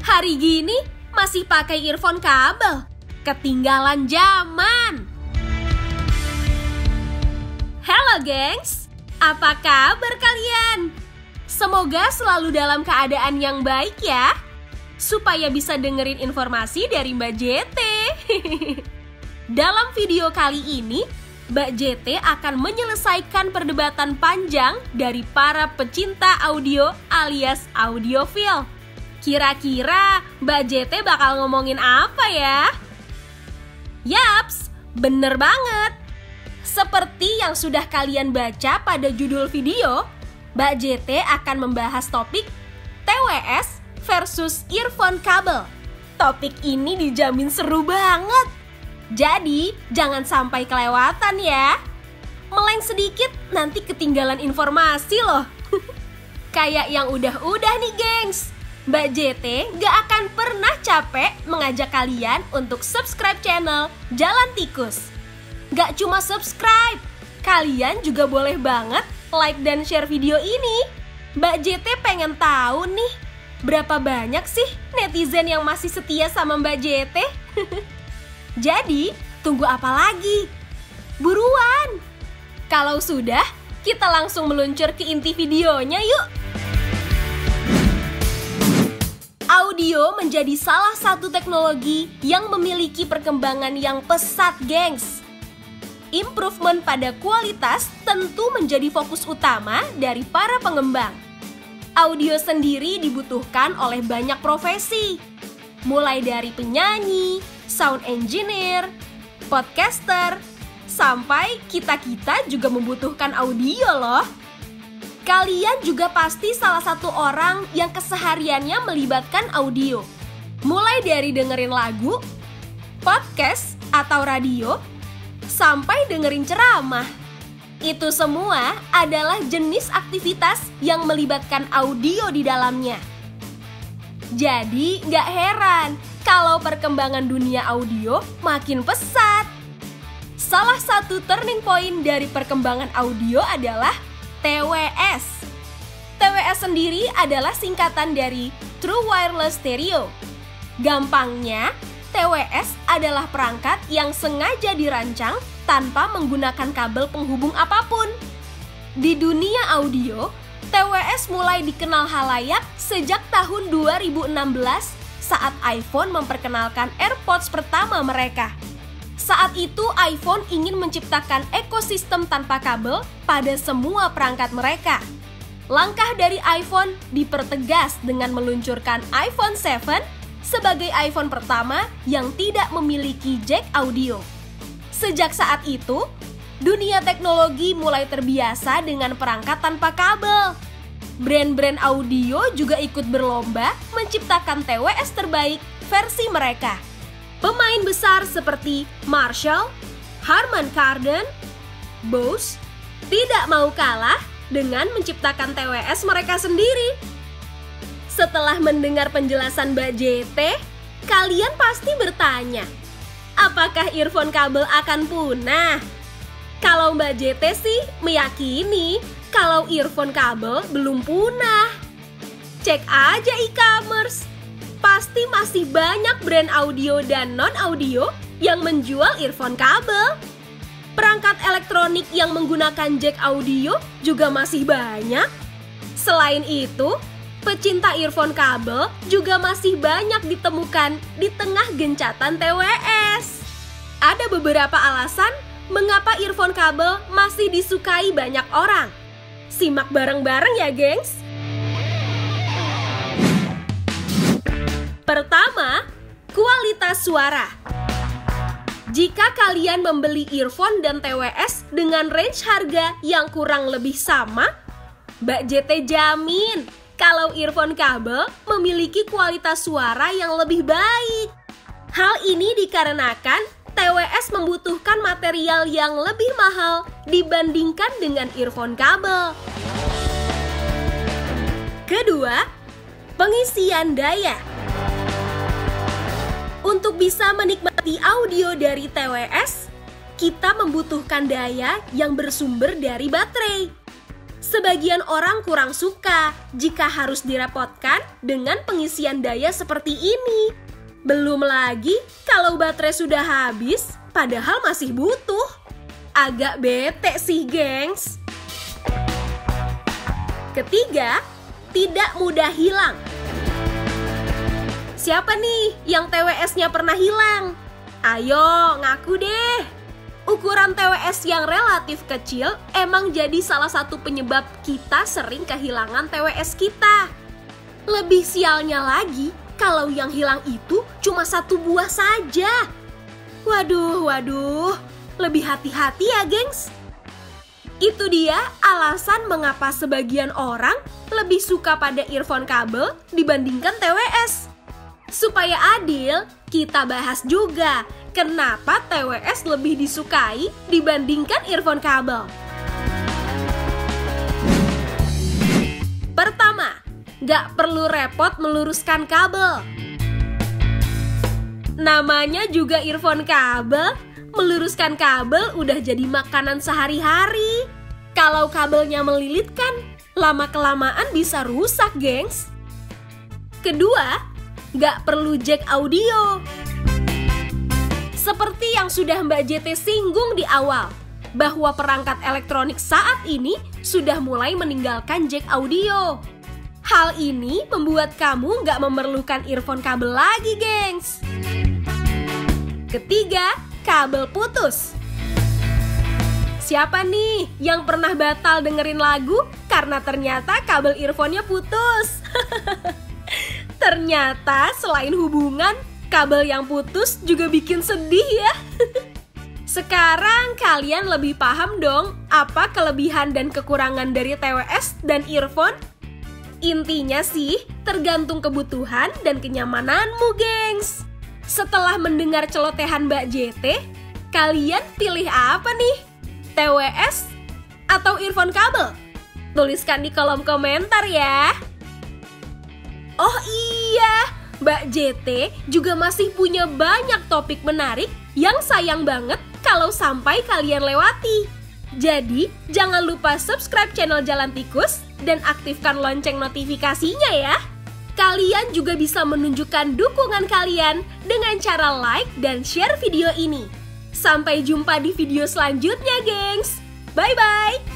Hari gini masih pakai earphone kabel. Ketinggalan zaman. Halo gengs, apa kabar kalian? Semoga selalu dalam keadaan yang baik ya, supaya bisa dengerin informasi dari Mbak JT. Dalam video kali ini, Mbak JT akan menyelesaikan perdebatan panjang dari para pecinta audio alias audiofil. Kira-kira Mbak JT bakal ngomongin apa ya? Yaps, bener banget. Seperti yang sudah kalian baca pada judul video, Mbak JT akan membahas topik TWS versus earphone kabel. Topik ini dijamin seru banget. Jadi, jangan sampai kelewatan ya. Meleng sedikit, nanti ketinggalan informasi loh. Kayak yang udah-udah nih gengs, Mbak JT gak akan pernah capek mengajak kalian untuk subscribe channel Jalan Tikus. Gak cuma subscribe, kalian juga boleh banget like dan share video ini. Mbak JT pengen tahu nih, berapa banyak sih netizen yang masih setia sama Mbak JT? Jadi, tunggu apa lagi? Buruan! Kalau sudah, kita langsung meluncur ke inti videonya yuk! Audio menjadi salah satu teknologi yang memiliki perkembangan yang pesat, gengs. Improvement pada kualitas tentu menjadi fokus utama dari para pengembang. Audio sendiri dibutuhkan oleh banyak profesi, mulai dari penyanyi, sound engineer, podcaster, sampai kita-kita juga membutuhkan audio loh. Kalian juga pasti salah satu orang yang kesehariannya melibatkan audio. Mulai dari dengerin lagu, podcast atau radio, sampai dengerin ceramah. Itu semua adalah jenis aktivitas yang melibatkan audio di dalamnya. Jadi nggak heran kalau perkembangan dunia audio makin pesat. Salah satu turning point dari perkembangan audio adalah TWS. TWS sendiri adalah singkatan dari True Wireless Stereo. Gampangnya, TWS adalah perangkat yang sengaja dirancang tanpa menggunakan kabel penghubung apapun. Di dunia audio, TWS mulai dikenal halayak sejak tahun 2016 saat iPhone memperkenalkan AirPods pertama mereka. Saat itu iPhone ingin menciptakan ekosistem tanpa kabel pada semua perangkat mereka. Langkah dari iPhone dipertegas dengan meluncurkan iPhone 7 sebagai iPhone pertama yang tidak memiliki jack audio. Sejak saat itu, dunia teknologi mulai terbiasa dengan perangkat tanpa kabel. Brand-brand audio juga ikut berlomba menciptakan TWS terbaik versi mereka. Pemain besar seperti Marshall, Harman Kardon, Bose tidak mau kalah dengan menciptakan TWS mereka sendiri. Setelah mendengar penjelasan Mbak JT, kalian pasti bertanya, apakah earphone kabel akan punah? Kalau Mbak JT sih meyakini kalau earphone kabel belum punah. Cek aja e-commerce. Pasti masih banyak brand audio dan non-audio yang menjual earphone kabel. Perangkat elektronik yang menggunakan jack audio juga masih banyak. Selain itu, pecinta earphone kabel juga masih banyak ditemukan di tengah gencatan TWS. Ada beberapa alasan mengapa earphone kabel masih disukai banyak orang. Simak bareng-bareng ya, gengs. Pertama, kualitas suara. Jika kalian membeli earphone dan TWS dengan range harga yang kurang lebih sama, Mbak JT jamin kalau earphone kabel memiliki kualitas suara yang lebih baik. Hal ini dikarenakan TWS membutuhkan material yang lebih mahal dibandingkan dengan earphone kabel. Kedua, pengisian daya. Untuk bisa menikmati audio dari TWS, kita membutuhkan daya yang bersumber dari baterai. Sebagian orang kurang suka jika harus direpotkan dengan pengisian daya seperti ini. Belum lagi kalau baterai sudah habis, padahal masih butuh. Agak bete sih, gengs. Ketiga, tidak mudah hilang. Siapa nih yang TWS-nya pernah hilang? Ayo, ngaku deh. Ukuran TWS yang relatif kecil emang jadi salah satu penyebab kita sering kehilangan TWS kita. Lebih sialnya lagi, kalau yang hilang itu cuma 1 buah saja. Waduh, lebih hati-hati ya, gengs. Itu dia alasan mengapa sebagian orang lebih suka pada earphone kabel dibandingkan TWS. Supaya adil, kita bahas juga kenapa TWS lebih disukai dibandingkan earphone kabel. Pertama, nggak perlu repot meluruskan kabel. Namanya juga earphone kabel, meluruskan kabel udah jadi makanan sehari-hari. Kalau kabelnya melilitkan, lama-kelamaan bisa rusak, gengs. Kedua, nggak perlu jack audio. Seperti yang sudah Mbak JT singgung di awal, bahwa perangkat elektronik saat ini sudah mulai meninggalkan jack audio. Hal ini membuat kamu nggak memerlukan earphone kabel lagi, gengs. Ketiga, kabel putus. Siapa nih yang pernah batal dengerin lagu karena ternyata kabel earphone-nya putus? Ternyata selain hubungan, kabel yang putus juga bikin sedih ya. Sekarang kalian lebih paham dong apa kelebihan dan kekurangan dari TWS dan earphone? Intinya sih tergantung kebutuhan dan kenyamananmu, gengs. Setelah mendengar celotehan Mbak JT, kalian pilih apa nih? TWS atau earphone kabel? Tuliskan di kolom komentar ya. Oh iya, Mbak JT juga masih punya banyak topik menarik yang sayang banget kalau sampai kalian lewati. Jadi, jangan lupa subscribe channel Jalan Tikus dan aktifkan lonceng notifikasinya ya. Kalian juga bisa menunjukkan dukungan kalian dengan cara like dan share video ini. Sampai jumpa di video selanjutnya, gengs. Bye-bye!